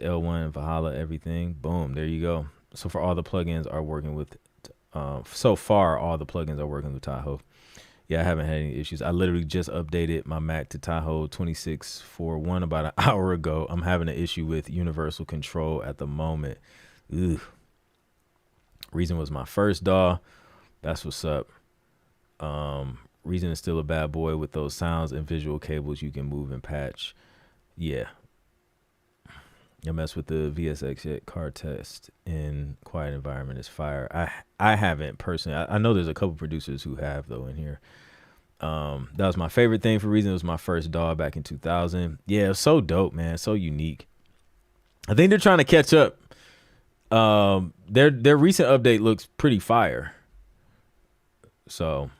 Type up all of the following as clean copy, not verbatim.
L1, Valhalla, everything. Boom, there you go. So for all the plugins are working with. So far, all the plugins are working with Tahoe. Yeah, I haven't had any issues. I literally just updated my Mac to Tahoe 26.4.1 about an hour ago. I'm having an issue with universal control at the moment. Ugh. Reason was my first DAW. That's what's up. Reason is still a bad boy with those sounds and visual cables you can move and patch. Yeah. I mess with the VSX yet. Card test in quiet environment is fire. I haven't personally. I know there's a couple producers who have though in here. That was my favorite thing for Reason. It was my first DAW back in 2000. Yeah, it was so dope, man. So unique. I think they're trying to catch up. Their recent update looks pretty fire. So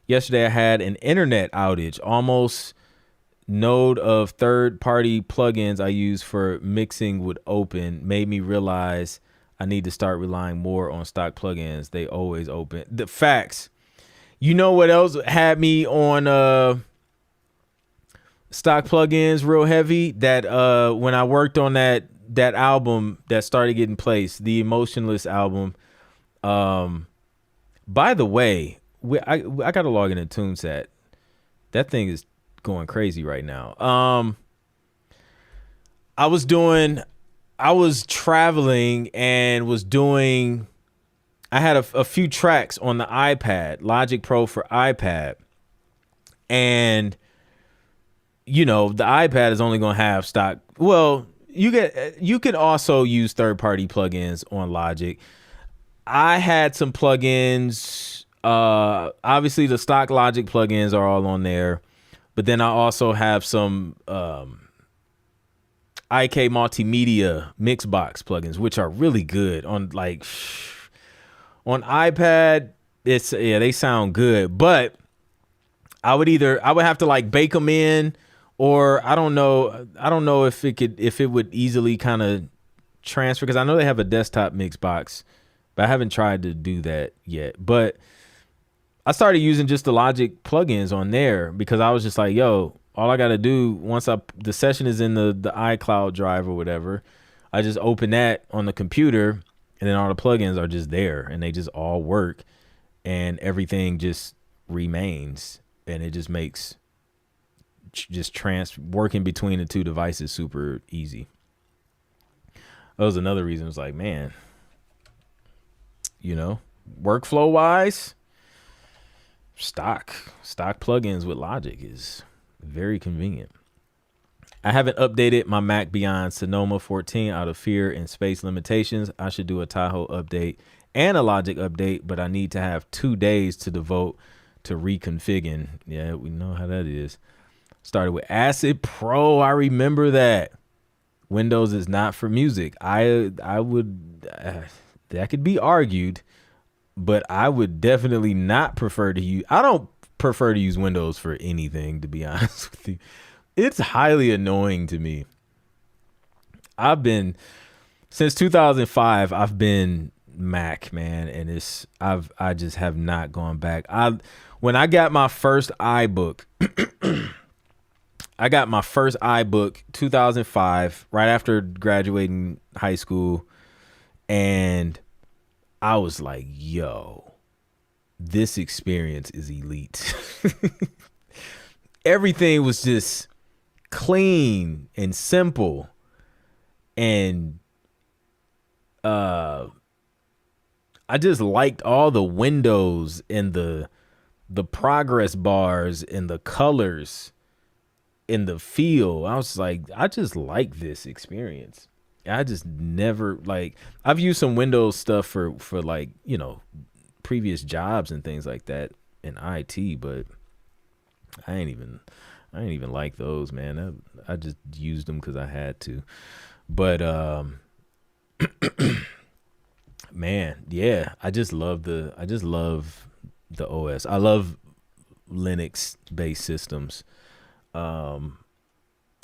yesterday I had an internet outage. Almost node of third-party plugins I use for mixing would open. Made me realize I need to start relying more on stock plugins. They always open. The facts. You know what else had me on stock plugins real heavy? That when I worked on that album that started getting placed, the Emotionless album. By the way, I got to log in a TuneSat. That thing is going crazy right now. I was traveling and was doing. I had a few tracks on the iPad, Logic Pro for iPad, and the iPad is only going to have stock. Well, you can also use third-party plugins on Logic. I had some plugins. Obviously, the stock Logic plugins are all on there, but then I also have some IK Multimedia Mixbox plugins, which are really good on on iPad. They sound good, but I would have to bake them in, or I don't know if it would easily kind of transfer, because I know they have a desktop Mixbox, but I haven't tried to do that yet. But I started using just the Logic plugins on there because I was just like, yo, all I got to do once the session is in the iCloud drive or whatever, I just open that on the computer, and then all the plugins are just there and they just all work, and everything just remains, and it just makes working between the two devices super easy. That was another reason. It was like, man, workflow wise, stock plugins with Logic is very convenient. I haven't updated my Mac beyond Sonoma 14 out of fear and space limitations. I should do a Tahoe update and a Logic update, but I need to have 2 days to devote to reconfiguring. Yeah, we know how that is. Started with Acid Pro. I remember that. Windows is not for music. I would that could be argued, but I would definitely not prefer to use. I don't prefer to use Windows for anything, to be honest with you. It's highly annoying to me. Since 2005, I've been Mac, man, and I just have not gone back. When I got my first iBook, I got my first iBook 2005, right after graduating high school, and I was like, yo, this experience is elite. Everything was just clean and simple, and I just liked all the windows and the progress bars and the colors and the feel. I was like, I just like this experience. I just never I've used some Windows stuff for previous jobs and things like that in IT, but I ain't even like those, man. I just used them because I had to. But man, yeah, I just love the OS. I love Linux based systems. I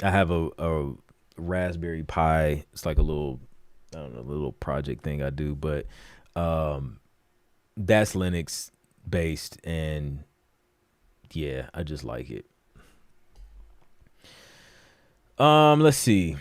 have a Raspberry Pi. It's like a little project thing I do, but that's Linux based, and yeah, I just like it. Let's see.